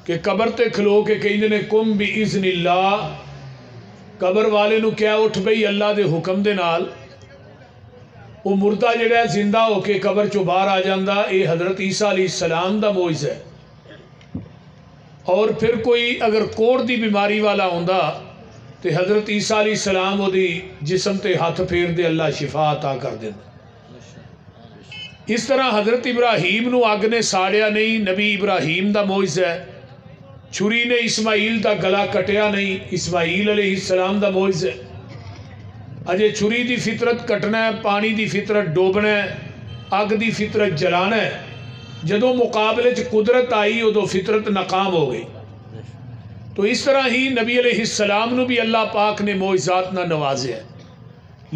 کہ قبر تے کھلو کے کہیں نے کم بھی اذن اللہ، قبر والے نو کیا اٹھ بئی اللہ دے حکم دے نال، وہ مردہ جڑا ہے زندہ ہو کے قبر چو باہر آ جاندہ، اے حضرت عیسیٰ علیہ السلام دا معجزہ ہے۔ اور پھر کوئی اگر کوڑ دی بیماری والا ہوندہ تے حضرت عیسیٰ علیہ السلام وہ دی جسم تے ہاتھ پھیر دے اللہ شفا عطا کر دینا۔ اس طرح حضرت ابراہیم نو آگ نے ساڑیا نہیں، نبی ابراہیم دا معجزہ ہے۔ چھری نے اسماعیل دا گلا کٹیا نہیں، اسماعیل علیہ السلام دا معجزہ ہے۔ اجے چھری دی فطرت کٹنا ہے، پانی دی فطرت ڈوبنا ہے، اگ دی فطرت جلانا ہے، جدوں مقابلے چ قدرت آئی ادو فطرت ناکام ہو گئی۔ تو اس طرح ہی نبی علیہ السلام نو بھی اللہ پاک نے معجزات نہ نوازے ہیں،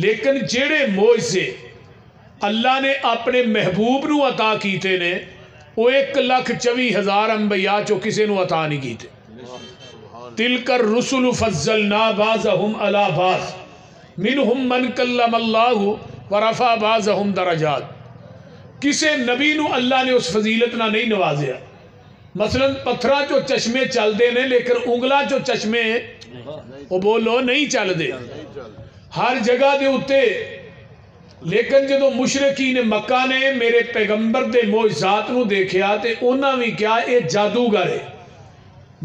لیکن جڑے معجزے اللہ نے اپنے محبوب نو عطا کیتے نے وہ 1,24,000 انبیاء چو کسے نو عطا نہیں کیتے۔ تلک الرسل فضلنا بعضهم علی بعض منہم من کلم اللہ ورفع بعضهم درجات۔ کسے نبی نو اللہ نے اس فضیلت نہ نہیں نوازیا۔ مثلا پتھراں چو چشمے چل دے نے لیکن انگلاں چو چشمے وہ بولو نہیں چل دے ہر جگہ دے اتے۔ لیکن جدو مشرقین مکہ نے میرے پیغمبر دے معجزات نو دیکھیا تے انہاں بھی کیا اے جادوگر ہے۔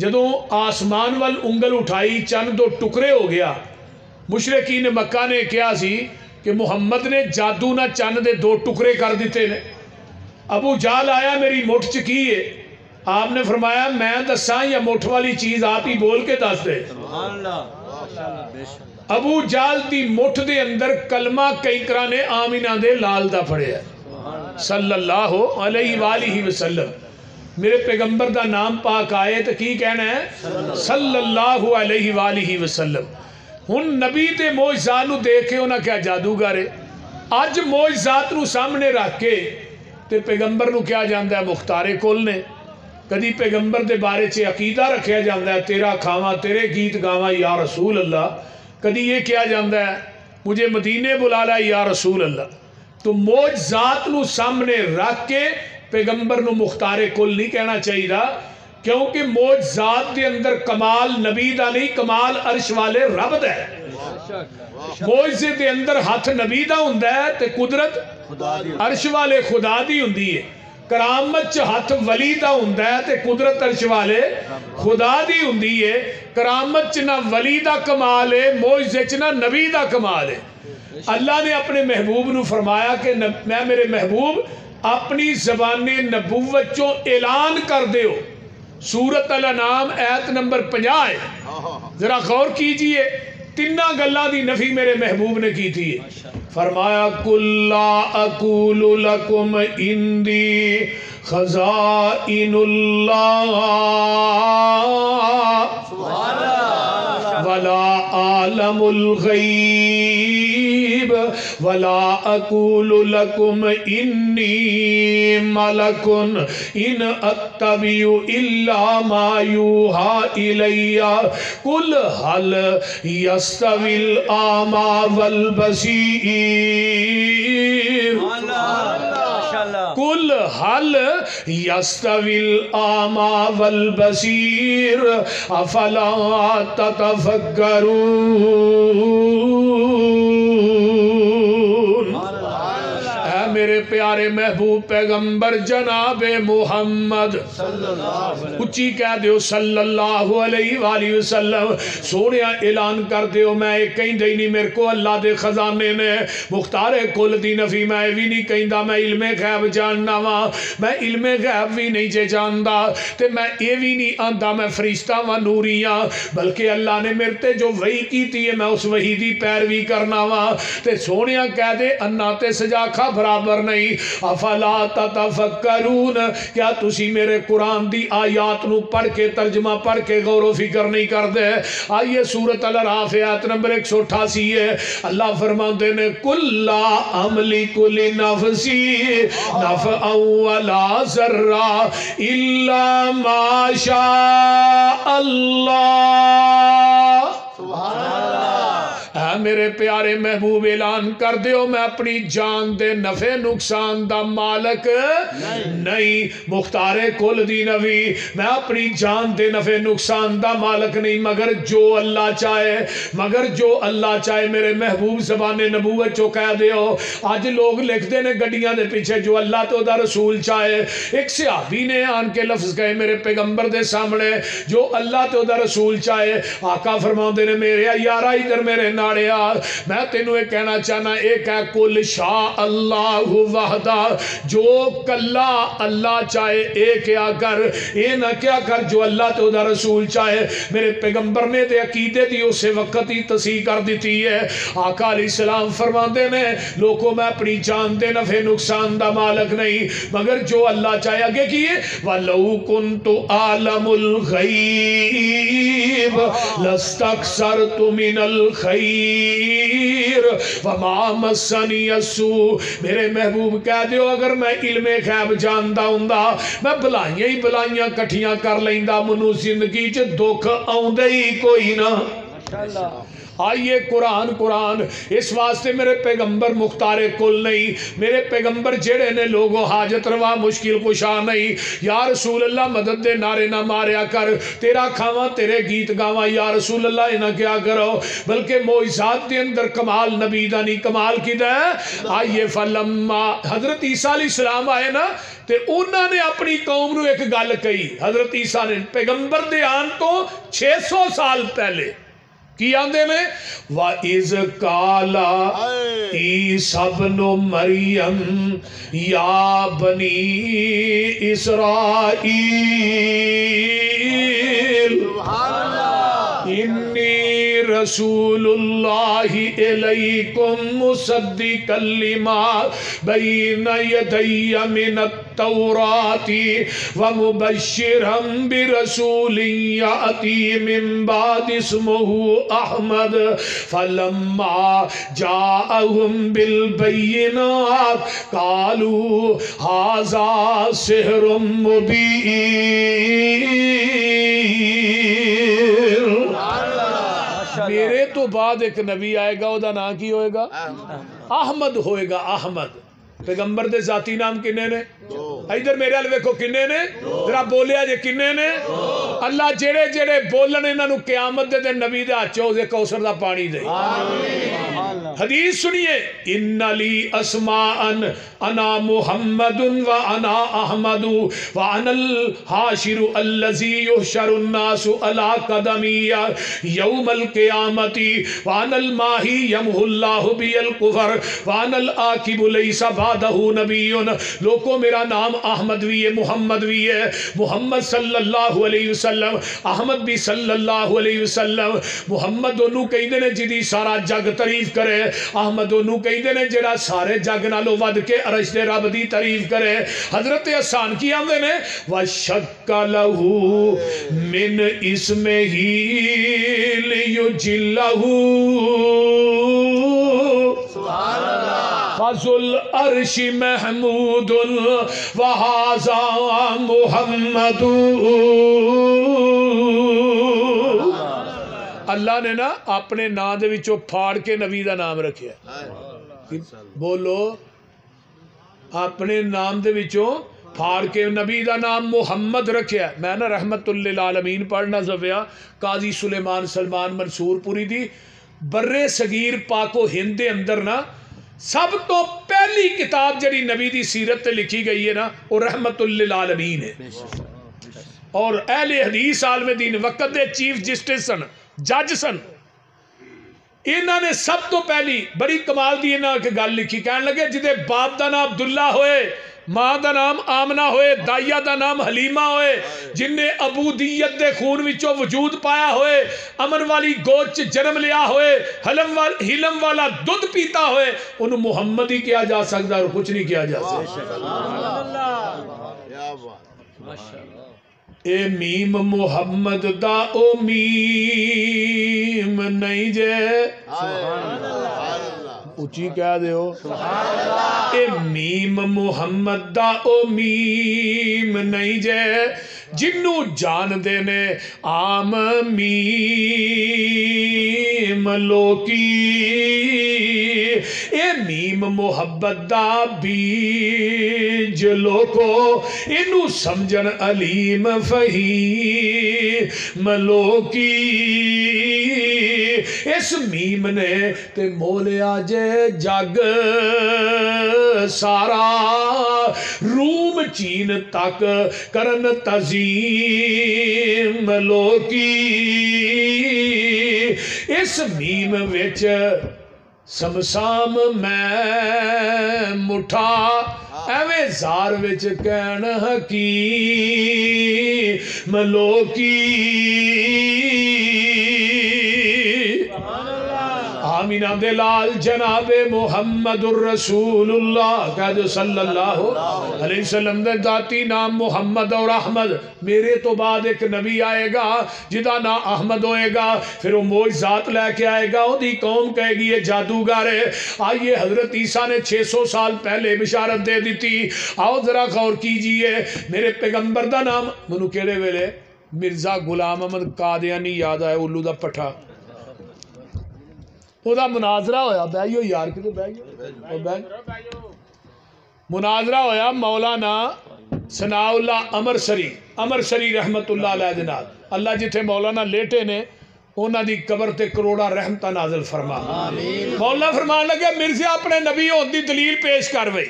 جدو آسمان وال انگل اٹھائی چند دو ٹکڑے ہو گیا، مشرقین مکہ نے کیا سی کہ محمد نے جادو نہ چند دے 2 ٹکڑے کر دیتے نے۔ ابو جہل آیا میری مٹھ چکی ہے، آپ نے فرمایا میں دساں یا مٹھ والی چیز آپ ہی بول کے دس دے۔ ابو جہل دی مٹھ دے اندر کلمہ کئی کرانے آمینہ دے لال دا پڑے ہے صلی اللہ علیہ وآلہ وسلم۔ میرے پیغمبر دا نام پاک آئے تو کی کہنا ہے صلی اللہ علیہ وآلہ وسلم۔ ہن نبی تے معجزات نو دیکھے ہونا کیا جادوگر ہے۔ آج معجزات نو سامنے رکھ کے تے پیغمبر نو کیا جاندہ ہے مختار کل نے۔ کدی پیغمبر دے بارے چے عقیدہ رکھیا جاندہ ہے تیرا کھاواں تیرے گیت گاواں یا رسول اللہ، کدی یہ کیا جاندہ ہے مجھے مدینے بلا لا یا رسول اللہ۔ تو معجزات نو سامنے رکھ کے پیغمبر نو مختار کل نہیں کہنا چاہیے دا، کیونکہ معجزات دے اندر کمال نبی دا نہیں، کمال عرش والے رب دا ہے۔ معجزے دے اندر ہاتھ نبی دا ہوندہ ہے تے قدرت عرش والے خدا دی ہوندی ہے۔ کرامت چ ہاتھ ولی دا ہوندہ ہے تے قدرت عرش والے خدا دی ہوندی ہے۔ کرامت چ نہ ولی دا کمال ہے، معجزے چ نہ نبی دا کمال ہے۔ اللہ نے اپنے محبوب نو فرمایا کہ میں میرے محبوب اپنی زبان نبوت چوں اعلان کر دیو۔ سورۃ الانعام آیت نمبر 50 ہے، ذرا غور کیجئے، تینہ گلہ دی نفی میرے محبوب نے کی تھی۔ فرمایا قُل لا اقول لکم اندی خزائن اللہ ولا عالم الغیب ولا اقول لکم انی ملک ان اتبع الا ما یوحی الی قل هل یستوی الاعمی والبصیر قل هل یستوی الاعمی والبصیر افلا تتفکرون۔ اے میرے پیارے محبوب پیغمبر جناب محمد اچھی کہہ دیو صلی اللہ علیہ وآلہ وسلم، سونیا اعلان کر دیو میں ایک کہیں دے نہیں میرے کو اللہ دے خزانے نے مختار کل دی نفی میں بھی نہیں کہیں دا، میں علم غیب جاننا وا، میں علم غیب بھی نہیں جے جاندا تے میں یہ بھی نہیں آندا میں فرشتہ و نوریاں، بلکہ اللہ نے میرے تے جو وحی کی تھی ہے میں اس وحی دی پیروی کرنا وا تے سونیا کہہ دے انا تے سجاکھا برابر نہیں۔ افلا تتفکرون، کیا تسی میرے قرآن دی آیات نو پڑھ کے ترجمہ پڑھ کے غور و فکر نہیں کر دے؟ آئیے سورۃ الاعراف آیت نمبر 188 ہے، اللہ فرماتے نے قُل لا املک لنفسی نفعا ولا ضرا الا ما شاء اللہ۔ سبحان اللہ۔ اے میرے پیارے محبوب اعلان کر دیو میں اپنی جان دے نفع نقصان دا مالک نہیں، مختار کل دی نبی میں اپنی جان دے نفع نقصان دا مالک نہیں، مگر جو اللہ چاہے، مگر جو اللہ چاہے میرے محبوب زبان نبوت چو کہہ دیو۔ آج لوگ لکھ دینے گڈیاں دے پیچھے جو اللہ تو دا رسول چاہے، ایک صحابی نے آن کے لفظ کہے میرے پیغمبر دے سامنے جو اللہ تو دا رسول چاہے، آقا فرماؤں دینے میرے یارا ادھر میرے ناڑے آ، میں تینوں ایک کہنا چاہنا ایک ہے کل شاء اللہ وحدہ، جو کلا اللہ چاہے ایک کیا کر، اے نہ کیا کر جو اللہ تو دا رسول چاہے۔ میرے پیغمبر نے دے عقیدے دی اسے وقت ہی تصحیح کر دیتی ہے۔ آقا علیہ السلام فرماندے نے لوگوں میں اپنی جان دے نفع نقصان دا مالک نہیں، مگر جو اللہ چاہے آگے کیے وَلَوْ كُنْتُ أَعْلَمُ الْغَيْبَ لَاسْتَكْثَرْتُ مِنَ الْخَيْرِ وَمَا مَسَّنِيَ السُّوءُ۔ میرے محبوب کہہ دیو اگر میں علم غیب جاندا ہوندا میں بلائیاں ہی بلائیاں کٹھیاں کر لیندا، منو زندگی چ دکھ آوندے ہی کوئی نہ۔ آئیے قرآن قرآن اس واسطے میرے پیغمبر مختار کل نہیں، میرے پیغمبر جڑے نے لوگوں حاجت روا مشکل کشا نہیں۔ یا رسول اللہ مدد دے نعرے نہ ماریا کر، تیرا کھاواں تیرے گیت گاواں یا رسول اللہ انہاں کیا کرو، بلکہ معجزات دے اندر کمال نبی دا نہیں، کمال کی دا ہے۔ آئیے فلما حضرت عیسیٰ علیہ السلام آئے نا تے انہوں نے اپنی قوم نو ایک گل کہی، حضرت عیسیٰ نے پیغمبر دے آن تو 600 سال پہلے کی آندے میں وَإِذْ قَالَ عِيسَى ابْنُ مَرْيَمَ يَا بَنِي إِسْرَائِيلَ إِنِّي رَسُولُ اللَّهِ إِلَيْكُمْ مُصَدِّقًا لِمَا بَيْنَ يَدَيَّ مِنَ التَّوْرَاةِ وَمُبَشِّرًا بِرَسُولٍ يَأْتِي مِن بَعْدِ اسْمُهُ أَحْمَدُ فَلَمَّا جَاءَهُم بِالْبَيِّنَاتِ قَالُوا هَذَا سِحْرٌ مُبِينٌ۔ میرے تو بعد ایک نبی آئے گا، وہ نام کی ہوئے گا؟ احمد ہوئے گا، احمد۔ پیغمبر دے ذاتی نام کنے نے؟ ادھر میرے حال ویکھو کنے نے؟ ذرا بولیا جے کنے نے؟ اللہ جڑے جڑے بولن انہاں نو قیامت دے دن نبی دے ہاتھ چ کوثر دا پانی دے۔ حدیث سنیے ان لی اسماء انا محمد و انا احمد و انا الحاشر الذی یحشر الناس علی قدمی یوم القیامت و انا الماحی یمحو اللہ بی الکفر و انا العاقب لیس بعدہ نبی۔ لوگوں میرا نام احمد بھی ہے، محمد بھی ہے، محمد صلی اللہ علیہ وسلم، احمد بھی صلی اللہ علیہ وسلم۔ محمد انہوں کہیں دے نے جدی سارا جگ تعریف کرے، احمد انہوں کہیں دے نے جڑا سارے جگ نالو ود کے عرش دے رب دی تعریف کرے۔ حضرت حسان کی آمدے نے وَشَكَّ لَهُ مِنْ اسْمِهِ لِيُجِلَّهُ فَذُو الْعَرْشِ مَحْمُودٌ وَهَذَا مُحَمَّدٌ۔ اللہ نے نا اپنے نام دے وچوں پھاڑ کے نبی دا نام رکھیا، بولو اپنے نام دے وچوں پھاڑ کے نبی دا نام محمد رکھیا۔ میں نا رحمت للعالمین پڑھنا زویا قاضی سلیمان سلمان منصور پوری دی برے صغیر پاک و ہند دے اندر نا سب تو پہلی کتاب جڑی نبی دی سیرت تے لکھی گئی ہے نا وہ رحمت للعالمین ہے، اور اہل حدیث عالم دین وقت دے چیف جسٹس سن، جج سن، انہوں نے سب تو پہلی بڑی کمال دی انہوں نے گل لکھی، کہنے لگے جدے باپ دا نام عبداللہ ہوئے، ماں دا نام آمنہ ہوئے، دائیہ دا نام حلیمہ ہوئے، جن نے عبودیت دے خون وچوں وجود پایا ہوئے، امن والی گوچ جنم لیا ہوئے، حلم والا دودھ پیتا ہوئے، انہوں محمد ہی کیا جا سکتا اور کچھ نہیں کیا جا سکتا۔ اے میم محمد دا او میم نہیں جے، اچھی کہہ دے ہو، اے میم محمد دا او میم نہیں جے، جنوں جان دے نے عام میم لوکی اے میم محبت دا بیج لوکو انہوں سمجھن علیم فہیم لوکی اس میم نے تے مولیا جے جگ سارا روم چین تک کرن تزیم لوکی اس میم وچ سمسام میں مٹھا ایویں زار وچ کہن حکیم لوکی آمینہ دلال جناب محمد الرسول اللہ کہہ دو صلی اللہ علیہ وسلم دے ذاتی نام محمد اور احمد میرے تو بعد ایک نبی آئے گا جدا نا احمد ہوئے گا پھر وہ معجزات لے کے آئے گا وہ دی قوم کہے گی یہ جادوگر ہے آئیے حضرت عیسیٰ نے 600 سال پہلے بشارت دے دی تھی آؤ ذرا غور کیجئے میرے پیغمبر دا نام منو کیڑے ویلے مرزا غلام احمد قادیانی یاد آئے اولو دا پٹھا وہ دا مناظرہ ہویا بھائیو یار کتے بھائیو مناظرہ ہویا مولانا ثناء اللہ امر سری رحمت اللہ علیہ جناب اللہ جتھے مولانا لیٹے نے انہاں دی قبر تے کروڑا رحمتہ نازل فرما مولانا فرمان لگے مرزا اپنے نبی ہون دی دلیل پیش کر وئی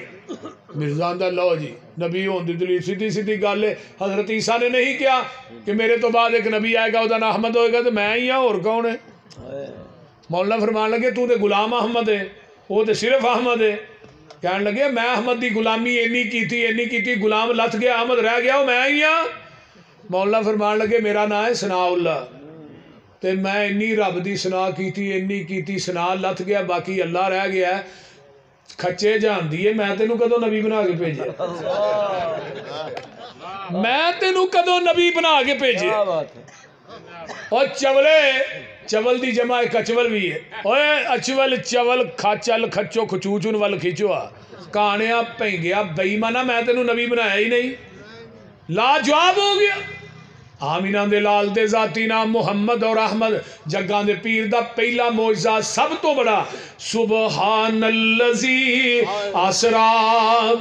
مرزا دا لو جی نبی ہون دی دلیل سیدھی گل ہے حضرت عیسیٰ نے نہیں کیا کہ میرے تو بعد ایک نبی آئے گا وہ دا نا احمد ہوئے گا تو میں ہی ہاں اور کون ہے مولانا فرمان لگے تو تے غلام احمد ہے وہ تے صرف احمد ہے کہنے لگے میں احمد دی غلامی اینی کی تھی غلام لت گیا احمد رہ گیا وہ میں ہی ہاں مولانا فرمان لگے میرا نام ہے ثناء اللہ تے میں اینی رب دی ثنا کی ثنا لت گیا باقی اللہ رہ گیا ہے کھچے جان دیئے میں تینوں کدو نبی بنا کے بھیجے اور چول دی جمع ایک اچول بھی ہے اوے اچول چول کھچل کھچو کھچوچن وال کھچو کانیا پینگیا بیمانہ میں تینوں نبی بنایا ہی نہیں لا جواب ہو گیا آمینہ دے لال دے ذاتی نام محمد اور احمد جگہ دے پیر دا پہلا معجزہ سب تو بڑا سبحان اللذی اسرا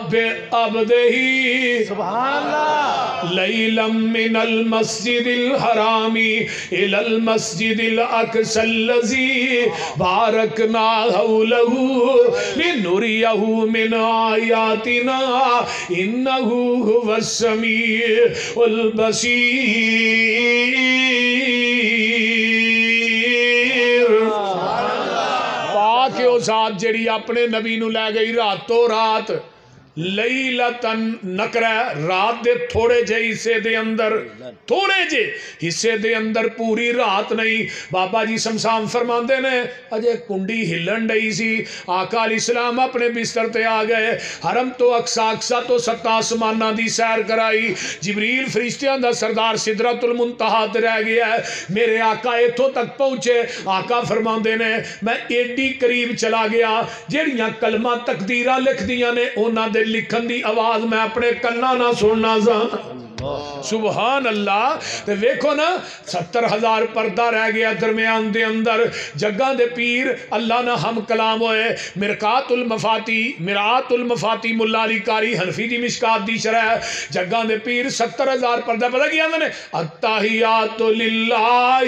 بے عبدہی سبحان اللہ لیلا من المسجد الحرامی الى المسجد الاقصی اللذی بارکنا حولہ لنریہ من آیاتنا انہو هو السمیع البصیر پاک او ذات جڑی اپنے نبی نو لے گئی راتوں رات لیلتن نکرہ رات دے تھوڑے جے حصے دے اندر پوری رات نہیں بابا جی سمسام فرماندے نے اجے کنڈی ہلن ڈئی سی آقا علیہ السلام اپنے بستر تے آ گئے حرم تو اقصا تو 7 آسمانہ دی سیر کرائی جبریل فرشتیاں دا سردار سدرۃ المنتہا تے رہ گیا ہے میرے آقا ایتھوں تک پہنچے آقا فرماندے نے میں ایڈی قریب چلا گیا جڑیاں کلمہ تقدیرہ لکھ دیاں نے انہاں دے لکھن دی آواز میں اپنے کنہ نہ سننا سا سبحان اللہ تے ویکھو نا 70,000 پردہ رہ گیا درمیان دے اندر جگہ دے پیر اللہ نہ ہم کلام ہوئے مرقات المفاتی ملا علی کاری حنفی دی مشکات دی شرح جگہ دے پیر 70,000 پردہ پتہ کیا اندر نے التحیات للہ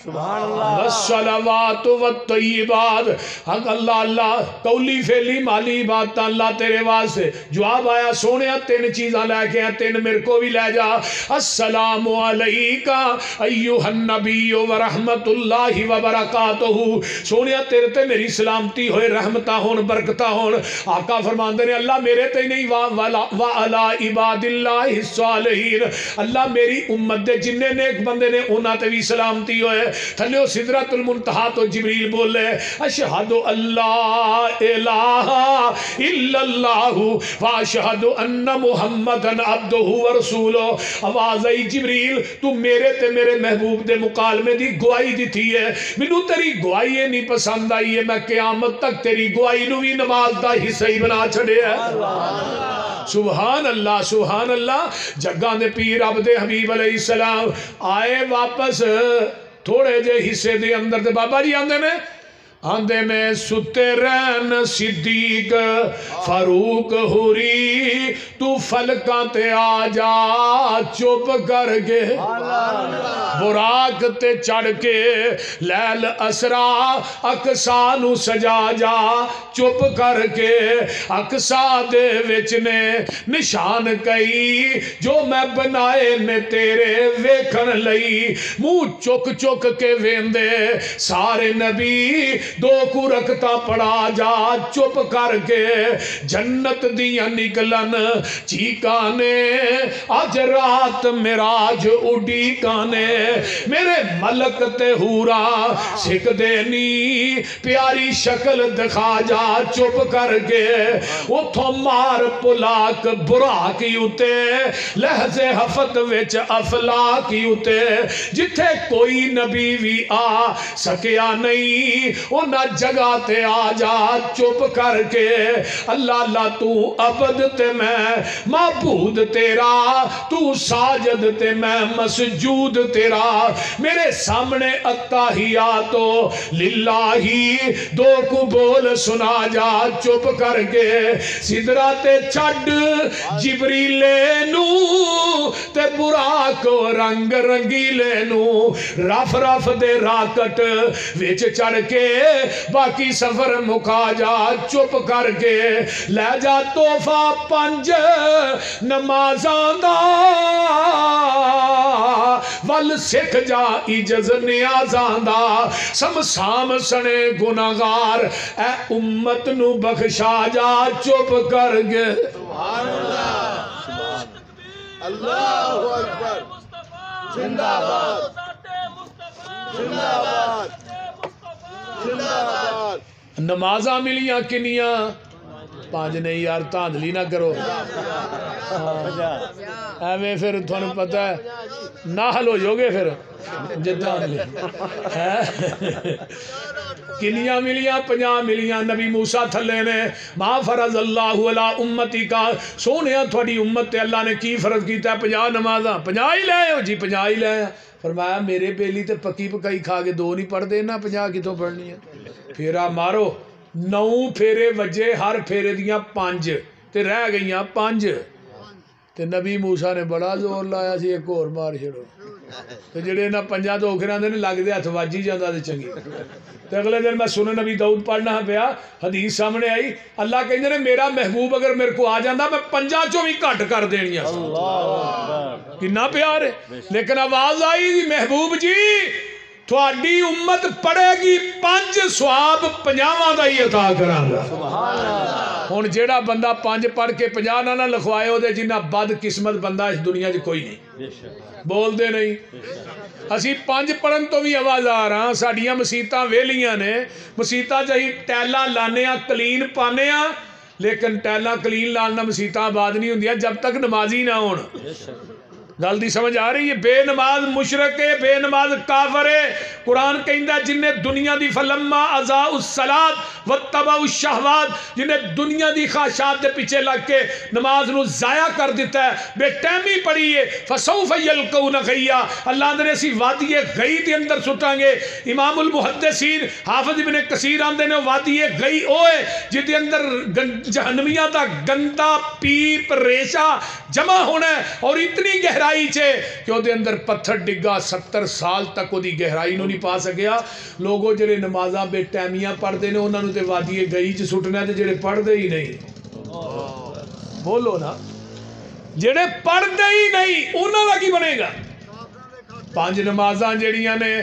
والصلوات والطیبات اللہ اللہ قولی فعلی مالی عبادت اللہ تیرے واسطے جواب آیا سونیا 3 چیزاں لے کے ہیں 3 میرے کو بھی لے جا السلام علیکہ ایوہ النبی ورحمت اللہ وبرکاتہ سونیا تیرے تے میری سلامتی ہوئے رحمتہ ہون برکتہ ہون آقا فرماندے نے اللہ میرے تے نہیں وعلا عباد اللہ الصالحین اللہ میری امت دے جننے نیک بندے نے انہاں تے بھی سلامتی ہوئے تھلیو سدرۃ المنتہا تو جبریل بولے اشہد اللہ الہ الا اللہ واشہد ان محمدن عبدہ ورسولہ آواز آئی جبریل تو میرے تے میرے محبوب دے مکالمے دی گواہی دی تھی ہے منو تیری گواہی نہیں پسند آئی ہے میں قیامت تک تیری گواہی نو بھی نماز دا حصہ ہی بنا چھڑے ہے سبحان اللہ سبحان اللہ. جگہ دے پیر عبد حبیب علیہ السلام آئے واپس تھوڑے جے حصے دے اندر تے بابا جی آندے میں ستے رہن صدیق فاروق ہوری تو فلکاں تے آ جا چپ کر کے براق تے چڑھ کے لیل اسرا اقصا نو سجا جا چپ کر کے اقصا دے وچ نے نشان کئی جو میں بنائے نے تیرے ویکھن لئی منہ چک چک کے ویندے سارے نبی دو کو رکھتا پڑا جا چپ کر کے جنت دیا نکلن چیکانے آج رات مراج اڈی کانے میرے ملک تے ہورا سکھ دینی پیاری شکل دکھا جا چپ کر کے اتھو مار پلاک برا کی اتے لہذے حفت وچ افلا کی اتے جتھے کوئی نبی بھی آ سکیا نہیں نہ جگہ تے آ جا چپ کر کے اللہ اللہ تو عبد تے میں معبود تیرا تو ساجد تے میں مسجود تیرا میرے سامنے التحیاتو للہی دو کو بول سنا جا چپ کر کے سدرہ تے چھڑ جبریلے نو تے براق رنگ رنگیلے نو رف رف دے راکٹ وچ چڑھ کے باقی سفر مکا جا چپ کر کے لے جا توفہ پنج نمازاں دا ول سکھ جا عجز نیازاں دا سمسام سنے گناہگار اے امت نو بخشا جا چپ کر کے سبحان اللہ اللہ اکبر زندہ باد زندہ باد نمازاں ملیاں کنیاں پانچ نہیں یار تاندلی نہ کرو ایویں پھر تھانوں پتہ ہے ناحل ہو جو گے پھر جتنا ملی کنیاں ملیاں 50 ملیاں نبی موسیٰ تھلے نے ما فرض اللہ علی امتی کا سونیا تھوڑی امت تے اللہ نے کی فرض کیتا ہے 50 نمازاں 50 ہی لے ہو جی 50 ہی لے فرمایا میرے بیلی تے پکی پکائی کھا کے 2 نہیں پڑھ دینا 50 کتوں پڑھنی ہے پھیرا مارو 9 پھیرے وجے ہر پھیرے دیاں 5 تے رہ گئیاں 5 تے نبی موسیٰ نے بڑا زور لایا سی ایک اور مار چھڑو تے جڑے نہ 5 تو اوکھراں دے لگ دے ہتھ واجی جاندا تے چنگی تے اگلے دن میں سنن نبی داؤد پڑھنا پیا حدیث سامنے آئی اللہ کہندے نے میرا محبوب اگر میرے کو آ جاندا میں 5 چوں بھی گھٹ کر دینیاں کتنا پیار ہے لیکن آواز آئی محبوب جی تھوڑی امت پڑھے گی 5 ثواب 50 دا ہی عطا کراں گا ہن جیڑا بندہ 5 پڑھ کے 50 نہ لکھوائے او دے جنہ بد قسمت بندہ اس دنیا 'چ کوئی نہیں بول دے نہیں اسی 5 پڑھن تو بھی آواز آ رہا ساڈیاں مسیتاں ویلیاں نے مسیتاں چاہی ٹیلاں لانے آ کلین پانے آ لیکن ٹیلاں کلین لاننا مسیتاں آباد نہیں ہوندیاں جب تک نمازی نہ ہون گل دی سمجھ آ رہی ہے بے نماز مشرک ہے بے نماز کافر ہے قرآن کہندا جن نے دنیا دی فلما اضاعوا الصلاۃ واتبعوا الشہوات جن نے دنیا دی خواہشات دے پیچھے لگ کے نماز نو ضائع کر دیتا ہے بے ٹائمی پڑھی ہے فسوف یلقون غیا اللہ نے اسی وادی غی دے اندر سٹاں گے امام المحدثین حافظ ابن کثیر آندے نے وادی غی اوے جس دے اندر جہنمیاں دا گندا پیپ ریشہ جمع ہونا ہے اور اتنی گہرائی چھے کہ وہ دے اندر پتھر ڈگا 70 سال تک وہ دی گہرائی نو نہیں پا سکیا لوگوں جڑے نمازاں بے ٹائمیاں پڑھ دے نے انہوں نے تے وادی گئی چ سٹنا ہے تے جڑے پڑھ دے ہی نہیں بولو نا جڑے پڑھ دے ہی نہیں انہاں دا کی بنے گا 5 نمازاں جڑیاں نے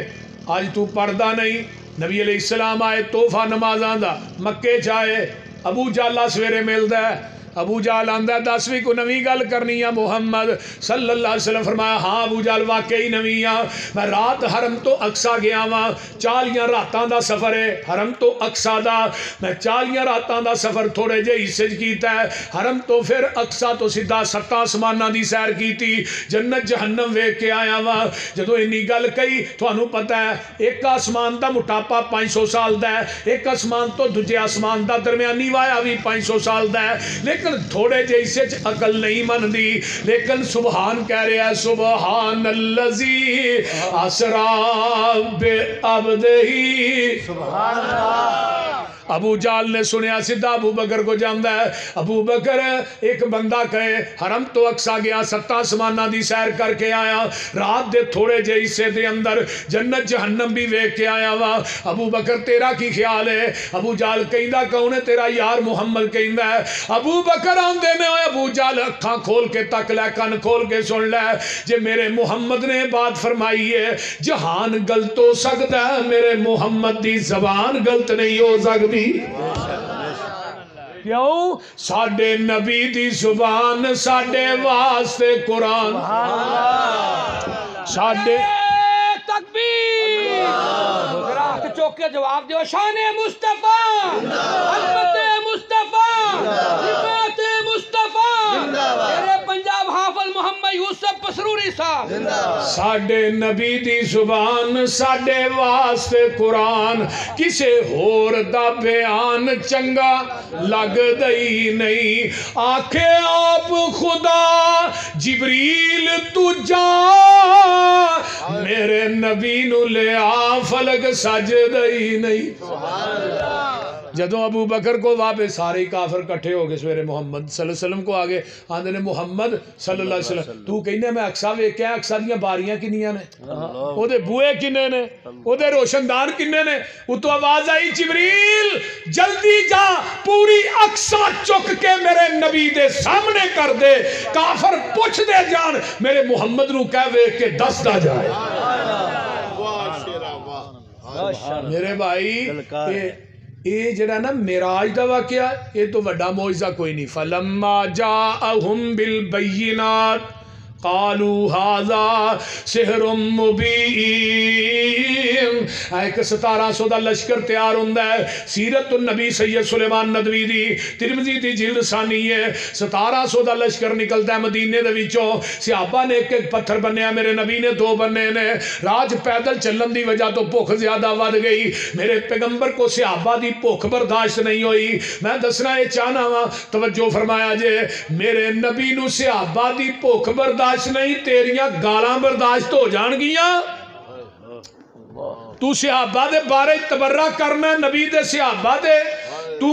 آج تو پڑھدا نہیں نبی علیہ السلام آئے تحفہ نمازاں دا مکے چاہے ابو جہل سویرے ملدا ہے ابو جہل آندا ہے 10ویں کو نویں گل کرنی ہے محمد صلی اللہ علیہ وسلم فرمایا ہاں ابو جہل واقعی نویں آ میں رات حرم تو اقصا گیا وا 40 راتاں دا سفر ہے حرم تو اقصا دا میں 40 راتاں دا سفر تھوڑے جے حصے کیتا ہے حرم تو پھر اقصا تو سیدھا 7 آسماناں دی سیر کیتی جنت جہنم ویکھ کے آیا وا جدوں انی گل کہی تھانوں پتہ ہے ایک آسمان دا موٹاپا 500 سال دا ہے ایک آسمان تو دوجے آسمان دا درمیانی وایا بھی 500 سال دا ہے لیکن لیکن تھوڑے جیسے عقل نہیں من دی، لیکن سبحان کہہ رہا ہے، سبحان اللذی اسرا بعبدہی، سبحان اللہ۔ ابو جال نے سنیا سیدھا ابو بکر کو جاندا ہے۔ ابو بکر ایک بندہ کہے حرم تو اقصا گیا، 7 آسماناں دی سیر کر کے آیا، رات دے تھوڑے جے حصے دے اندر جنت جہنم بھی ویکھ کے آیا وا۔ ابو بکر تیرا کی خیال ہے؟ ابو جال کہندا کون ہے؟ تیرا یار محمد کہندا ہے۔ ابو بکر آندے نے ابو جال اکھاں کھول کے تک لے، کن کھول کے سن لے، جے میرے محمد نے بات فرمائی ہے جہان غلط ہو سکتا ہے، میرے محمد دی زبان غلط نہیں ہو سکتی۔ کیوں؟ ساڈے نبی دی زبان ساڈے واسطے قرآن، ساڈے تکبیر، ذرا چوکے جواب دیو، شان مصطفیٰ، حضرت مصطفیٰ، صفات مصطفیٰ، میرے پنجاب حافظ محمد یوسف پسروری صاحب۔ ساڈے نبی دی زبان ساڈے واسطے قرآن، کسے ہور دا بیان چنگا لگ دئی نہیں، آکھے آپ خدا جبریل تو جا، میرے نبی نو لے آ فلک سج دئی نہیں۔ جدوں ابو بکر کو واپس سارے کافر کٹھے ہو گئے سویرے محمد صلی اللہ علیہ وسلم کو آگے آندے نے محمد صلی اللہ علیہ وسلم تو کہنے میں اقصا ویکھیا، اقصا دیاں باریاں کنیاں نے، او دے بوئے کنے نے، او دے روشن دان کنے نے؟ اتو آواز آئی جبریل جلدی جا پوری اقصا چک کے میرے نبی دے سامنے کر دے، کافر پوچھ دے جان میرے محمد نو کہہ ویکھ کے دس دا جائے۔ میرے بھائی یہ جڑا نا معراج دا واقعہ یہ تو بڑا معجزہ کوئی نہیں۔ فلما جاءہم بالبینات قالوا هذا سحر مبین۔ ایک 1700 دا لشکر تیار ہوندہ ہے، سیرت النبی سید سلیمان ندوی دی ترمذی دی جلد ثانی ہے، 1700 دا لشکر نکلتا ہے مدینے دے وچوں، صحابہ نے ایک ایک پتھر بنیا، میرے نبی نے 2 بننے نے، راج پیدل چلن دی وجہ تو بھوک زیادہ ود گئی، میرے پیغمبر کو صحابہ دی بھوک برداشت نہیں ہوئی۔ میں دسنا یہ چاہنا وا توجہ فرمایا جے، میرے نبی نو صحابہ دی بھوک برداشت نہیں، تیریاں گالاں برداشت ہو جان گیاں۔ تو صحابہ دے بارے تبرہ کرنا، نبی دے صحابہ دے تو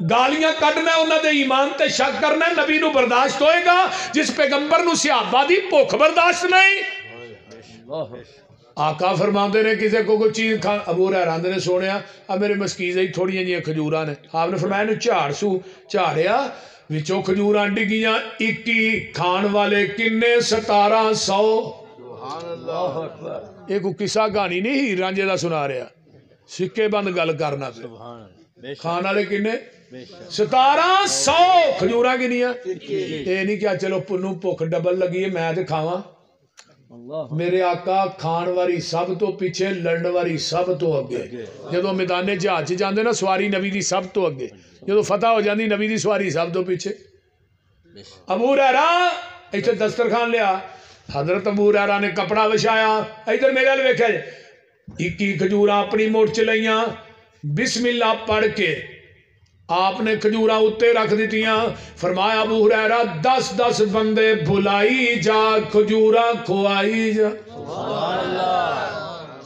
گالیاں کڈنا، انہاں دے ایمان تے شک کرنا، نبی نو برداشت ہوئے گا جس پیغمبر نو صحابہ دی بھوک برداشت نہیں۔ آقا فرماندے نے کسے کو کوئی چیز کھا، ابو ہریرہ نے سونیا اب میرے مسکیزے ہی تھوڑیاں جیاں کھجوراں نے، آپ نے فرمایا نو جھاڑ سو، جھاڑیا وچوں کھجوراں ڈگیاں، 21 کھان والے کنے 1700۔ ایک قصہ کہانی نہیں ہیر رانجھے دا سنا رہا، سکے بند گل کرنا پہ، کھان والے کنے 1700 کھجوراں کنیاں، اے نہیں کیا چلو پنو بھوک ڈبل لگی ہے میں تے کھاواں۔ میرے آقا کھان واری سب تو پیچھے، لڑن واری سب تو اگے، جدو میدان جہاد جاندے نا سواری نبی دی سب تو اگے، جدو فتح ہو جاندی نبی دی سواری سب تو پیچھے۔ ابو ہریرہ ایتھے دسترخوان لیا، حضرت ابو ہریرہ نے کپڑا وچھایا، ادھر میرے ول ویکھیا 21 کھجوراں اپنی مٹھ چ لئیاں، بسم اللہ پڑھ کے آپ نے کھجوراں اتے رکھ دیتیاں، فرمایا ابو ہریرہ 10 بندے بھلائی جا، کھجوراں کھوائی جا۔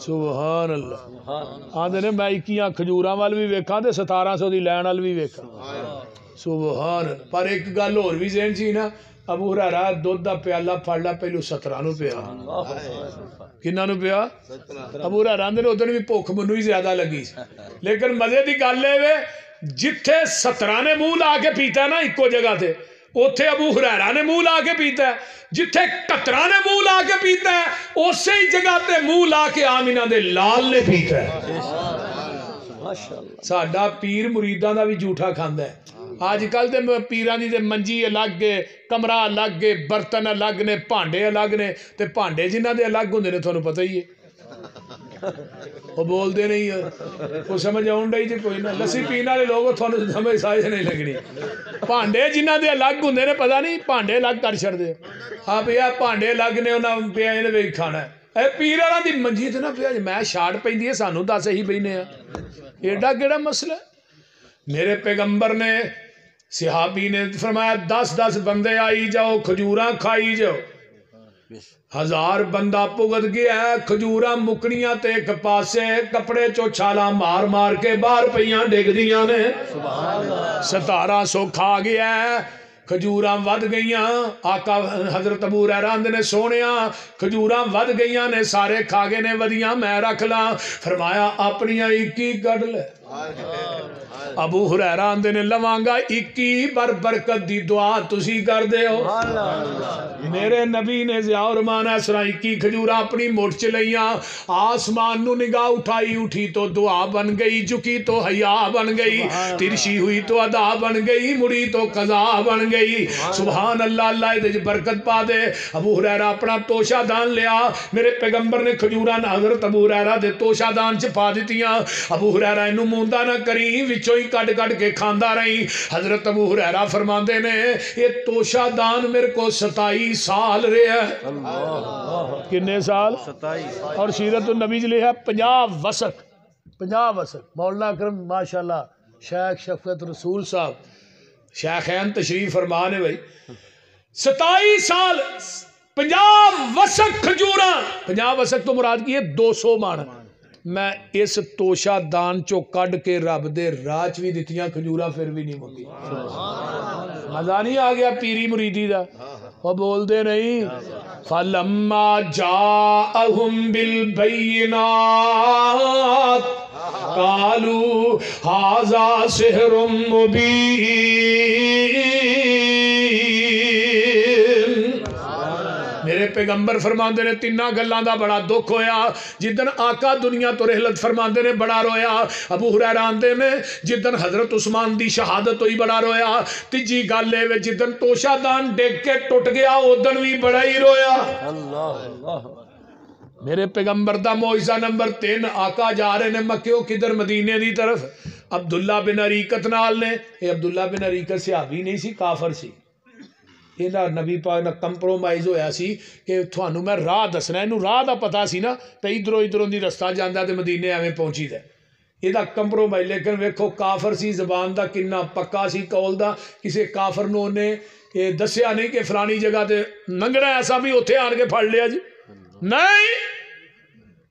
سبحان اللہ۔ آندے نے میں 21 کھجوراں وال بھی ویکھاں تے 1700 دی لین وال بھی ویکھاں۔ سبحان اللہ۔ پر ایک گل اور بھی ذہن سی نا، ابو ہریرہ دودھ دا پیالہ پھڑ لا پہلو 17 نو پیا، کنہ نو پیا؟ ابو ہریرہ نے ادھر بھی بھوک منو ہی زیادہ لگی، لیکن مزے دی گل ہے جتھے 17 نے منہ لا کے پیتا ہے نا ایکو جگہ تے، اوتھے ابو ہریرہ نے منہ لا کے پیتا ہے، جتھے 71 نے منہ لا کے پیتا ہے اسی ہی جگہ تے منہ لا کے آمینہ دے لال نے پیتا ہے۔ ساڈا پیر مریداں دا بھی جھوٹا کھاندا ہے۔ آج کل دے پیران دی دے منجی الگ گے، کمرہ الگ گے، برتن الگ نے، پانڈے الگ نے، تے پانڈے جنہ دے الگ ہوندے نے تھانوں پتہ ہی ہے، وہ بول دے نہیں ہے، وہ سمجھ آؤں ڈائی جی کوئی نہ، لسی پینے والے لوگ تھانوں سمجھ سائز نہیں لگنی، پانڈے جنہ دے الگ ہوندے نے پتہ نہیں پانڈے الگ کر چھڑ دے، ہاں پیا پانڈے الگ نے انہاں پیا انہیں بھی کھانا ہے، اے پیر والا دی منجی تے نہ پیا میں شاٹ پیندی ہے سانوں دس ہی بہنے ہیں، ایڈا کیڑا مسئلہ ہے؟ میرے پیغمبر نے صحابی نے فرمایا 10 بندے آئی جاؤ کھجوراں کھائی جاؤ 1000 بندہ پگت گیا ہے کھجوراں مکنیاں تے ایک پاسے کپڑے چو چھالا مار مار کے باہر پیاں ڈگ دیاں نے 1700 کھا گیا ہے کھجوراں ود گئیاں آقا حضرت ابو ہریرہ نے سونیاں کھجوراں ود گئیاں نے سارے کھاگے نے ودیاں میں رکھ لاں فرمایا اپنیاں 21 کڈ لے ابو ہریرہ آندے نے لوانگا 21 بر برکت دی دعا تسی کر دے ہو میرے نبی نے ضیاء الرحمان اس طرح 21 کھجوراں اپنی مٹھ چ لئیاں آسمان نو نگاہ اٹھائی اٹھی تو دعا بن گئی جھکی تو حیا بن گئی ترشی ہوئی تو ادا بن گئی مڑی تو قضا بن گئی سبحان اللہ اللہ دے برکت پا دے ابو ہریرہ اپنا توشہ دان لیا میرے پیغمبر نے کھجوراں حضرت ابو ہریرہ دے توشہ دان چ پا دتیاں ابو ہریرہ انہوں موندا نہ کری وچوں ہی کٹ کٹ کے کھاندا رہی حضرت ابو ہریرہ فرماندے نے یہ توشہ دان میرے کو 27 سال رہا ہے کنے سال 27 اور سیرت النبی جلے ہے 50 وسق مولانا اکرم ماشاءاللہ شیخ شفقت رسول صاحب شیخین تشریف فرمانے بھائی 27 سال 50 وسق کھجوراں 50 وسق تو مراد کی ہے 200 مان میں اس توشہ دان چو کڈ کے رب دے راج بھی دتیاں کھجوراں پھر بھی نہیں مکی مزہ نہیں آ گیا پیری مریدی دا وہ بول دے نہیں فَلَمَّا جَاءَهُمْ بِالْبَيِّنَاتِ قَالُوا هَذَا سِحْرٌ مُبِينٌ میرے پیغمبر فرماندے نے تیناں گلاں دا بڑا دکھ ہویا جدن آقا دنیا تو رحلت فرماندے نے بڑا رویا ابو ہریرہ آندے نے جدن حضرت عثمان دی شہادت ہوئی بڑا رویا تیجی گل اے جدن توشہ دان ڈگ کے ٹوٹ گیا ادن بھی بڑا ہی رویا میرے پیغمبر دا معجزہ نمبر 3 آقا جا رہے نے مکیوں کدھر مدینے دی طرف عبداللہ بن عریقت نال نے یہ عبداللہ بن عریقت صحابی نہیں سی کافر سی یہ نبی پاک نہ کمپرومائز ہویا سی کہ تھانوں میں راہ دسنا انہوں راہ دا پتا سی نا تو ادھروں دی رستہ جاندہ تے مدینے ایویں پہنچی دے یہ دا کمپرومائز لیکن ویکھو کافر سی زبان دا کنا پکا سی قول دا کسی کافر نو نے یہ دسیا نہیں کہ فلانی جگہ تے ننگنا ایسا بھی اتھے آن کے پھڑ لیا جی نہیں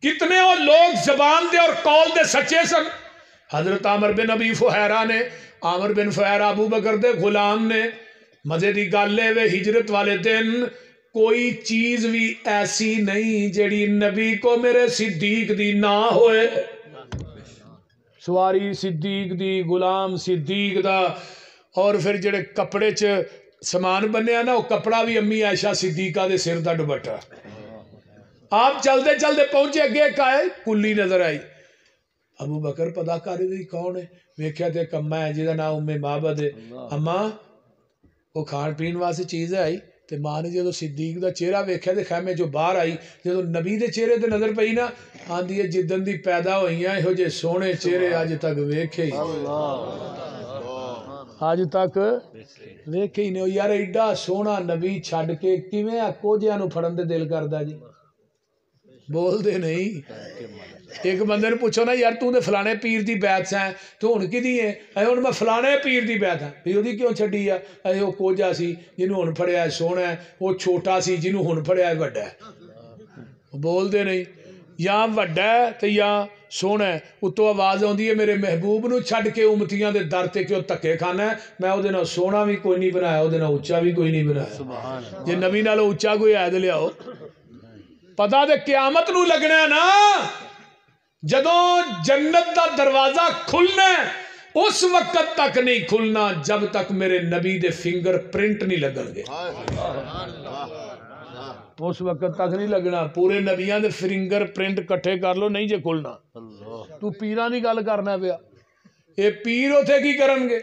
کتنے وہ لوگ زبان دے اور قول دے سچے سن حضرت عامر بن ابی فہیرہ نے عامر بن فہیرہ ابو بکر دے غلام نے مزے دی گل ہے وے ہجرت والے دن کوئی چیز بھی ایسی نہیں جڑی نبی کو میرے صدیق دی نہ ہوئے سواری صدیق دی غلام صدیق دا اور پھر جڑے کپڑے چ سامان بنیا نا وہ کپڑا بھی امی عائشہ صدیقہ دے سر دا دوپٹہ آپ چلتے چلتے پہنچے اگے ایک آئے کلی نظر آئی ابو بکر پتا کاری دی کون ہے ویکھیا تے ایک اماں ہے جہاں نام ام معبد ہے اماں وہ کھان پین واسطے چیز آئی تے ماں نے جدو صدیق دا چہرہ ویکھیا تے خیمے جو باہر آئی جدو نبی دے چہرے تے نظر پئی نا آندی ہے جدن دی پیدا ہوئیاں یہو جے سونے چہرے اج تک ویکھے ہی اج تک ویکھے ہی نہیں یار ایڈا سونا نبی چھڈ کے کیویں کوجیاں نو پھڑن تے دل کردا جی بول دے نہیں ایک بندے نے پوچھو نا یار تو نے فلانے پیر دی بیعت سے ہیں تو ہن کدی ہے اے ہن میں فلانے پیر دی بیعت ہاں بھی اودی کیوں چھڈی ہے اے او کوجا سی جنوں ہن پھڑیا ہے سونا ہے وہ چھوٹا سی جنوں ہن پھڑیا ہے وڈا ہے بول دے نہیں یا وڈا ہے تے یا سونا ہے اتوں آواز آندی ہے میرے محبوب نو چھڈ کے امتیاں دے در تے کیوں دھکے کھانا ہے میں اودے نال سونا بھی کوئی نہیں بنایا اودے نال اونچا بھی کوئی نہیں بنایا جے نبی نال اونچا کوئی ہے تے لیاؤ پتہ تے قیامت نو لگنا ہے نا جدوں جنت دا دروازہ کھلنا ہے اس وقت تک نہیں کھلنا جب تک میرے نبی دے فنگر پرنٹ نہیں لگن گے اس وقت تک نہیں لگنا پورے نبیاں دے فنگر پرنٹ کٹھے کر لو نہیں جے کھلنا تو پیراں دی گل کرنا پیا اے پیر اوتھے کی کرن گے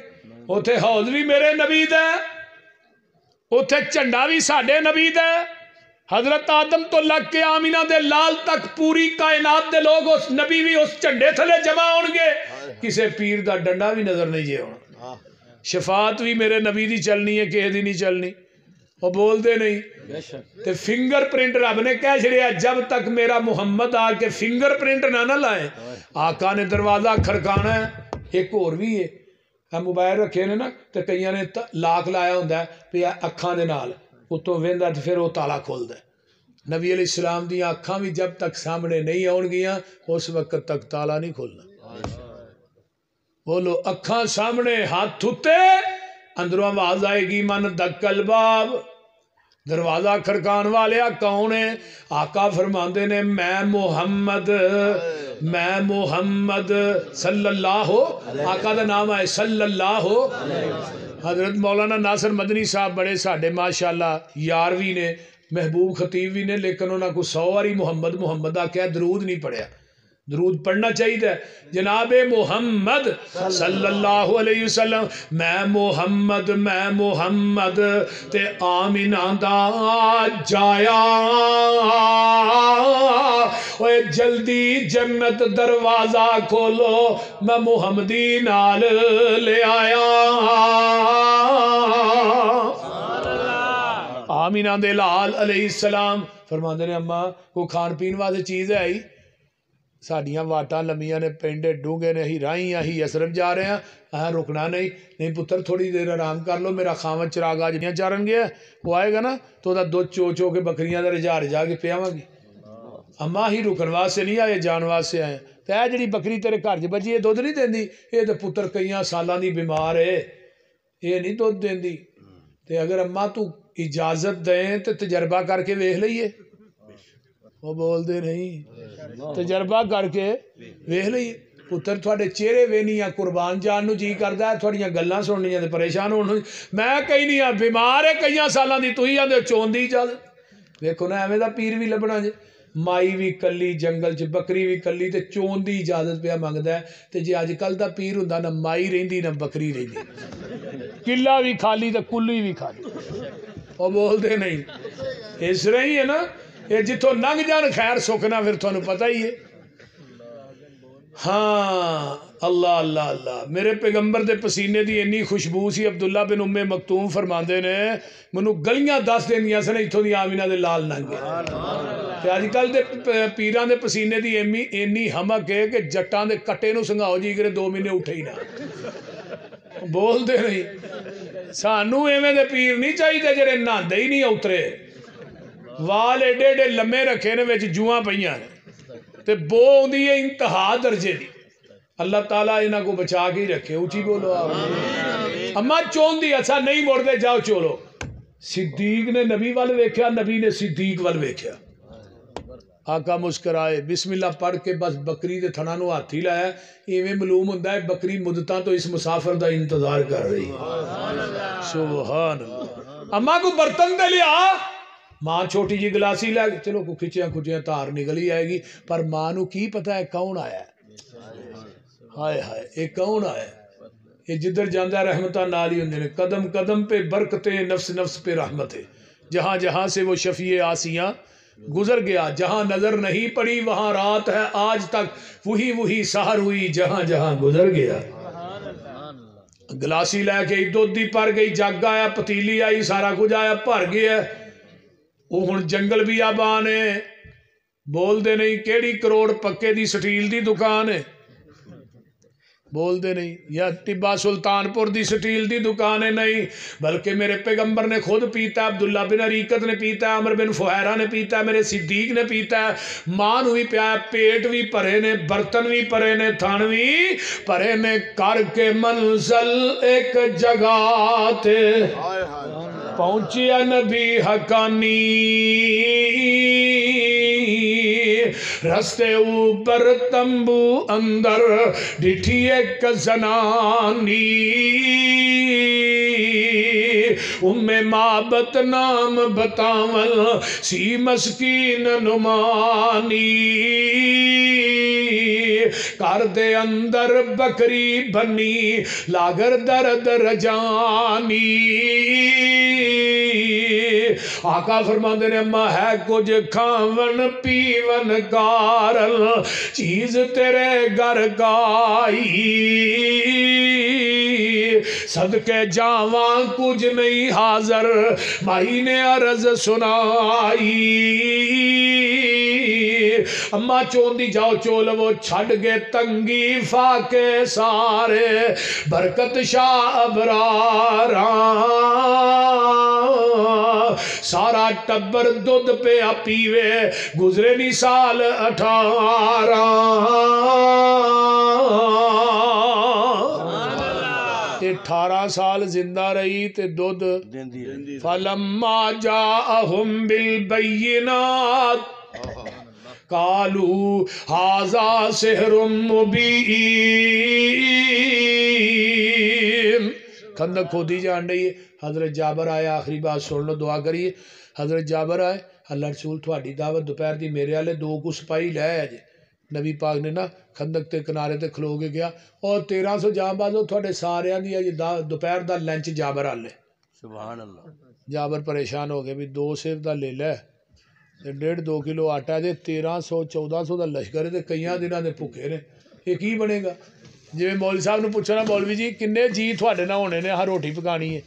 اوتھے حوض بھی میرے نبی دا ہے اوتھے جھنڈا بھی ساڈے نبی دا ہے حضرت آدم تو لگ کے آمینہ دے لال تک پوری کائنات دے لوگ اس نبی بھی اس جھنڈے تھلے جمع ہون گے کسے پیر دا ڈنڈا بھی نظر نہیں جے ہونا شفاعت بھی میرے نبی دی چلنی ہے کہ دی نہیں چلنی وہ بول دے نہیں تے فنگر پرنٹ رب نے کہہ چھڑیا جب تک میرا محمد آ کے فنگر پرنٹ نہ لائے آقا نے دروازہ کھڑکانا ہے ایک اور بھی ہے موبائل رکھے نے نا تو کئی نے لاک لایا ہوں پہ اکھاں دے نال اتوں وہدا تو پھر وہ تالا کھولتا ہے۔ نبی علیہ السلام دیا اکھاں بھی جب تک سامنے نہیں آن گیا اس وقت تک تالا نہیں کھولنا۔ بولو اکھاں سامنے ہاتھ تھوتے اندروں آواز آئے گی من دکل باب، دروازہ کھڑکان والے کون ہے؟ آقا فرماندے نے میں محمد صلی اللہ آقا دا نام ہے صلی اللہ۔ حضرت مولانا ناصر مدنی صاحب بڑے ساڈے ماشاءاللہ یار بھی نے، محبوب خطیب بھی نے، لیکن انہوں کو 100 باری محمد آکھیا، درود نہیں پڑھیا۔ درود پڑھنا چاہیے جناب محمد صلی اللہ علیہ وسلم۔ میں محمد تے آمینہ دا جایا، اوے جلدی جنت دروازہ کھولو، میں محمدی نال لے آیا۔ آمینہ دے لال علیہ السلام فرماندے نے اماں کو کھان پین واسطے چیز ہے آئی، ساڑیاں واٹاں لمیاں نے، پینڈے ڈونگے نے، ہی رائیں ہی اسرف جا رہے ہیں، رکنا نہیں پتر تھوڑی دیر آرام کر لو، میرا خامد چراغ آج نہیں چارن گیا، وہ آئے گا نا تو دا دو چو کے بکریاں دا رجا کے پیاواں گی۔ اماں ہی رکن واسطے نہیں آئے، جان واسطے آئے۔ تے اے جڑی بکری تیرے گھر چ بچی یہ دودھ نہیں دیندی، یہ تے پتر کئیاں سالاں دی بیمار ہے، یہ نہیں دودھ دیندی۔ تے اگر اماں تو اجازت دیں تو تجربہ کر کے ویکھ لئیے، وہ بول دے نہیں، تجربہ کر کے ویکھ لئیے۔ پتر تھوڑے چہرے وینی قربان جان نو جی کردا ہے، تھوڑیاں گلاں سننیاں تے پریشان ہونا۔ میں کہیں نہیں بیمار ہے کئیاں سالاں دی، تُہی آندے چون دی اجازت۔ ویکھو نا ایویں دا پیر بھی لبنا جے، مائی بھی کلی جنگل چ، بکری بھی کلی تے چون دی اجازت پیا منگدا ہے۔ تے جے اج کل دا پیر ہوندا نہ مائی رہندی نہ بکری رہندی، قلعہ بھی خالی تے کلی بھی خالی۔ وہ بول دے نہیں، اس طرح ہی ہے نا، یہ جتوں لنگ جان خیر سکنا پھر تھانوں پتہ ہی ہے۔ ہاں اللہ اللہ اللہ، میرے پیغمبر دے پسینے دی انی خوشبو سی، عبداللہ بن ام مکتوم فرماندے نے منو گلیاں دس دیندیاں سن اتھوں دی آمینہ دے لال ننگے۔ تے اج کل دے پیراں دے پسینے دی انی ہمک ہے کہ جٹاں دے کٹے نو سنگاؤ جی کرے 2 مہینے اٹھے ہی نہ۔ بول دے نہیں، سانو ایویں دے پیر نہیں چاہیے جڑے نہاندے ہی نہیں اترے، وال ایڈے ایڈے لمے رکھے نے وچ جواں پئیاں نے تے بو ہوندی ہے انتہا درجے دی۔ اللہ تعالیٰ انہاں کو بچا کے ہی رکھے، اونچی بولو آمین۔ اما چون دی اچھا نہیں موڑ دے، جاؤ چولو۔ صدیق نے نبی وال ویکھیا، نبی نے صدیق وال ویکھیا۔ آقا مسکرائے، بسم اللہ پڑھ کے بس بکری دے تھنا نو ہاتھ ہی لایا، ایویں معلوم ہوندا ہے بکری مدتاں تو اس مسافر دا انتظار کر رہی۔ سبحان اللہ۔ اما کو برتن دے لیا، ماں چھوٹی جی گلاسی لے گئی، چلو کو کھچیاں تار نکلی آئے گی، پر ماں نو کی پتہ ہے کون آیا ہے؟ ہائے ہائے یہ کون آیا ہے؟ یہ جدھر جاندہ رحمتہ نالی ہوندے نے، قدم قدم پہ برکتیں، نفس نفس پہ رحمتیں، جہاں جہاں سے وہ شفیع آسیاں گزر گیا، جہاں نظر نہیں پڑی وہاں رات ہے آج تک، وہی سحر ہوئی جہاں جہاں گزر گیا۔ گلاسی لے کے دودھ دی پر گئی، جگ آیا، پتیلی آئی، سارا کچھ آیا، بھر گیا۔ وہ ہن جنگل بھی آبان ہے، بول دے نہیں کیڑی کروڑ پکے دی سٹیل دی دکان ہے، بول دے نہیں، یا ٹبا سلطان پور دی سٹیل دی دکان ہے، نہیں، بلکہ میرے پیغمبر نے خود پیتا ہے، عبداللہ بن عریقت نے پیتا ہے، عمر بن فہیرہ نے پیتا ہے، میرے صدیق نے پیتا ہے، ماں نو بھی پیا ہے، پیٹ بھی پرے نے، برتن بھی پرے نے، تھان بھی پرے نے، کر کے منزل ایک جگہ تے پہنچیا نبی حقانی، رستے اوپر تمبو اندر ڈٹھی ایک زنانی، معبت نام بتاول سی مسکین نمانی، کر دے اندر بکری بنی لاگر درد رجانی۔ آقا فرماندے نے اما ہے کچھ کھاون پیون کارل چیز تیرے گھر گائی، صدقے جاواں کچھ نہیں حاضر مائی نے عرض سنائی، اما چون دی جاؤ چول وہ چھڑ گے تنگی فاقے سارے برکت شاہ ابرارا سارا ٹبر دودھ پہ پیوے گزرے نہیں سال 18 18 سال زندہ رہی تے دودھ فلما جاءہم بالبینات قالوا ھذا سحر مبین خندق کھودی جان رہی ہے حضرت جابر آئے آخری بات سن لو دعا کریے حضرت جابر آئے اللہ رسول تھوڑی دعوت دوپہر دی میرے والے 2 کو سپاہی لے آئے جے نبی پاک نے نا خندق تے کنارے تے کھلو کے گیا اور 1300 جام بازو تھوڑے ساریاں دی دوپہر دا لنچ جابر آ لے سبحان اللہ جابر پریشان ہو گئے بھی 2 سیر دا لے لے 1.5-2 کلو آٹا دے 1300-1400 دا لشکر تے کئیاں دنوں دے بھوکے نے یہ کی بنے گا جی مولوی صاحب نے پوچھنا مولوی جی کنے جی تھوڑے نہ ہونے نے ہر روٹی پکانی ہے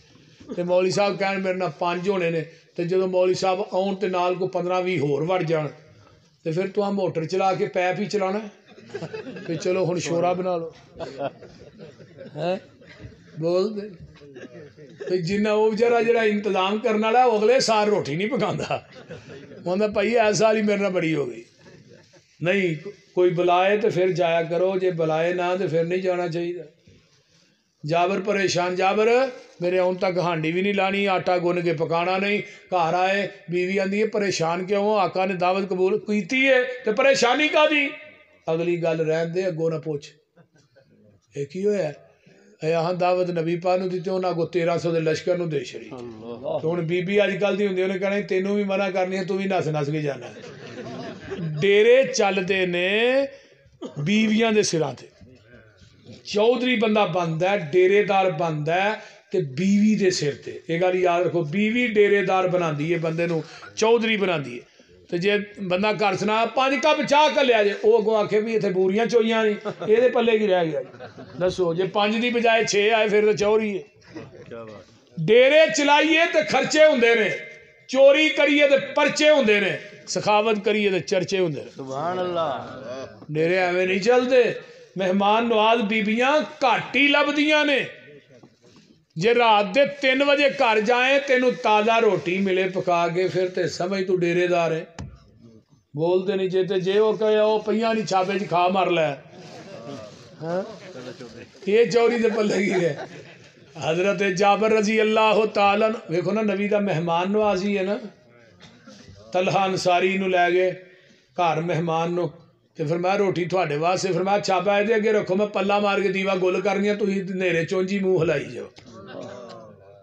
تے مولوی صاحب کہن میرے نال 5 ہونے نے تے جدوں مولوی صاحب آن تے نال کو 15-20 ہور وڑ جان تے پھر تو ہم موٹر چلا کے پیپ ہی چلانا ہے کہ چلو ہن شورا بنا لو بول دے تے جنہ وہ بچارا جڑا انتظام کرنے والا وہ اگلے سال روٹی نہیں پکاندا کہندا بھائی ایس سال ہی میرے نال بڑی ہو گئی نہیں کوئی بلائے تو پھر جایا کرو جے بلائے نہ تو پھر نہیں جانا چاہیے جابر پریشان جابر میرے اون تک ہانڈی بھی نہیں لانی آٹا گن کے پکانا نہیں گھر آئے بیوی آندی ہے پریشان کیوں ہو آقا نے دعوت قبول کیتی ہے تو پریشانی کا دی اگلی گل رہن دے اگوں نہ پوچھ یہ کی ہویا ہے یہاں دعوت نبی پاک نو دیتے انہاں کو 1300 دے لشکر نو دے چھڑی تو ہن بی بی اج کل دی ہوندی انہیں کہنا تینوں بھی منع کرنی ہے تو بھی نس نس کے جانا ہے ڈیرے چلدے نے بیویاں دے سراں تے چودھری بندہ بندا ہے ڈیرے دار بندا ہے تے بیوی دے سر تے یہ گل یاد رکھو بیوی ڈیرے دار بناندی ہے بندے نو چودھری بناندی ہے تے جے بندہ گھر سنا 5 کپ چاہ کر لیا جے وہ اگوں آکھے بھی اتنے بوریاں چوئیاں نہیں یہ پلے کی رہ گیا دسو جے 5 دی بجائے 6 آئے پھر تو چوری ہے ڈیرے چلائیے تے خرچے ہوندے نے چوری کریے تے پرچے ہوندے نے سخاوت کریے تے چرچے ہوندے نے سبحان اللہ ڈیرے ایویں نہیں چلتے مہمان نواز بیبیاں گھٹ ہی لبدیاں نے جے رات دے 3 بجے گھر جائیں تینوں تازہ روٹی ملے پکا کے پھر تے سمجھ تو ڈیرے دار ہے بولتے نہیں جے تے جے وہ کہے او پہیاں نہیں چھاپے چ کھا مار لے یہ چوری دے پلے کی ہے حضرت جابر رضی اللہ تعالیٰ ویکھو نا نبی دا مہمان نوازی ہے نا طلحہ انصاری نو لے گئے گھر مہمان نو تے فرمایا روٹی تھوڑے واسطے فرمایا چھاپا دے اگے رکھو میں پلا مار کے دیوا گل کرنی ہے تھی نیرے چونجی منہ ہلائی جاؤ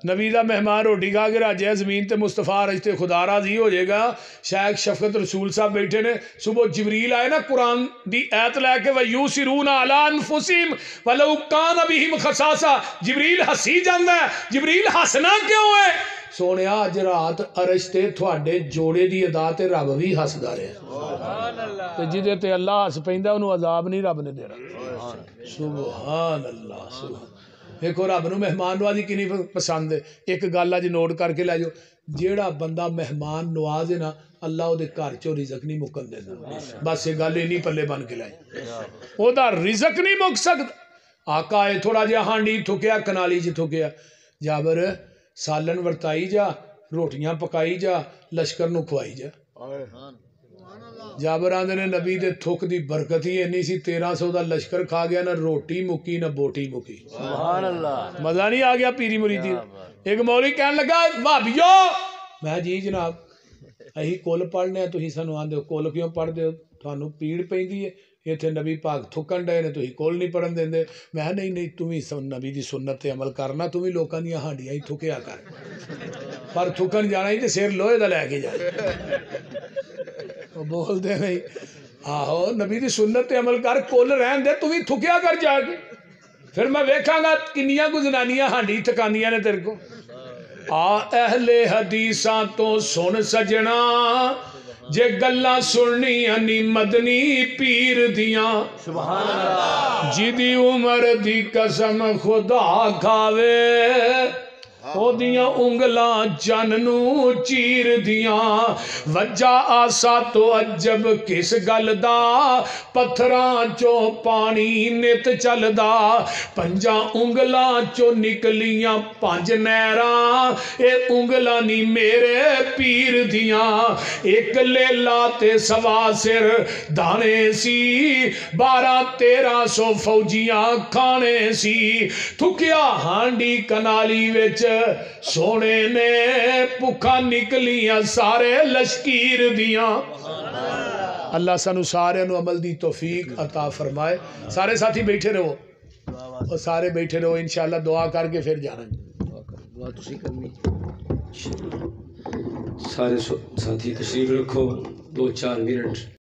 نبی دا مہمان روٹی کھا کے راجے زمین تے مصطفیٰ رجتے خدا راضی ہو جائے گا شیخ شفقت رسول صاحب بیٹھے نے صبح جبریل آئے نا قرآن دی ایت لے کے وَيُوسِرُونَ عَلَىٰ أَنفُسِهِمْ وَلَوْ كَانَ بِهِمْ خَصَاصَةٌ جبریل ہسی جاندا ہے جبریل ہسنا کیوں ہے سونیا اج رات عرش تے تھوڑے جوڑے دی ادا تے رب بھی ہسدا رہے تے جدے تے اللہ ہس پیندا اونوں عذاب نہیں رب نے دینا سبحان اللہ سبحان دیکھو رب نو مہمان نوازی کنی پسند ہے ایک گل اج نوٹ کر کے لے جاؤ جیڑا بندہ مہمان نواز ہے نا اللہ او دے گھر چوں رزق نہیں مکن دیندا بس یہ گل نہیں پلے بن کے لائے او دا رزق نہیں مک سکدا آقا ہے تھوڑا جہا ہانڈی تھکیا کنالی چ تھکیا جابر سالن ورتائی جا روٹیاں پکائی جا لشکر نو کھوائی جا جابر آندے نے نبی دے تھک دی برکت ہی اینی سی 1300 دا لشکر کھا گیا نہ روٹی مکی نہ بوٹی مکی سبحان اللہ مزہ نہیں آ گیا پیری مریدی ایک مولوی کہنے لگا بھابیو میں جی جناب اہی کل پڑھنے تھی سانو آندے ہو کل کیوں پڑھ دے تھانو پیڑ پیندی ہے اتنے نبی پاک تھکن ڈے نے تھی کول نہیں پڑھن دیں میں نہیں تم ہی نبی دی سنت تے عمل کرنا تم ہی لوکاں دیاں ہانڈیاں ہی تھکیا کر پر تھکن جانا ہی تے سر لوہے دا لے کے جائے بول دے نہیں آہو نبی دی سنت تے عمل کر کول رہن دے تم ہی تھکیا کر جا کے پھر میں ویکھاں گا کنیاں کو زنانیاں ہانڈی تھکاندیاں نے تیرے کو آ اہل حدیثاں تو سن سجنا جے گلاں سننی انی مدنی پیر دیاں سبحان اللہ جی دی عمر دی قسم خدا کھاوے ਉਹਦੀਆਂ ਉਂਗਲਾਂ ਚੰਨ ਨੂੰ ਚੀਰਦੀਆਂ ਵੱਜਾ ਆਸਾ ਤੋਂ ਅਜਬ ਕਿਸ ਗੱਲ ਦਾ ਪੱਥਰਾਂ ਚੋਂ ਪਾਣੀ ਨਿਤ ਚੱਲਦਾ ਪੰਜਾਂ ਉਂਗਲਾਂ ਚੋਂ ਨਿਕਲੀਆਂ ਪੰਜ ਨਹਿਰਾਂ ਇਹ ਉਂਗਲਾਂ ਨੀ ਮੇਰੇ ਪੀਰ ਦੀਆਂ ਇੱਕ ਲੇਲਾ ਤੇ ਸਵਾ ਸਿਰ ਦਾਣੇ ਸੀ 12-1300 ਫੌਜੀਆਂ ਖਾਣੇ ਸੀ ਥੁੱਕਿਆ ਹਾਂਡੀ ਕਨਾਲੀ ਵਿੱਚ ਸੋਹਣੇ ਨੇ ਭੁੱਖਾਂ ਨਿਕਲੀਆਂ ਸਾਰੇ ਲਸ਼ਕੀਰ ਦੀਆਂ اللہ سانو سارے نو عمل دی توفیق عطا فرمائے سارے ساتھی بیٹھے رہو اور سارے بیٹھے رہو انشاءاللہ دعا کر کے پھر جانا دعا تسی کرنی سارے ساتھی تشریف رکھو 2-4 منٹ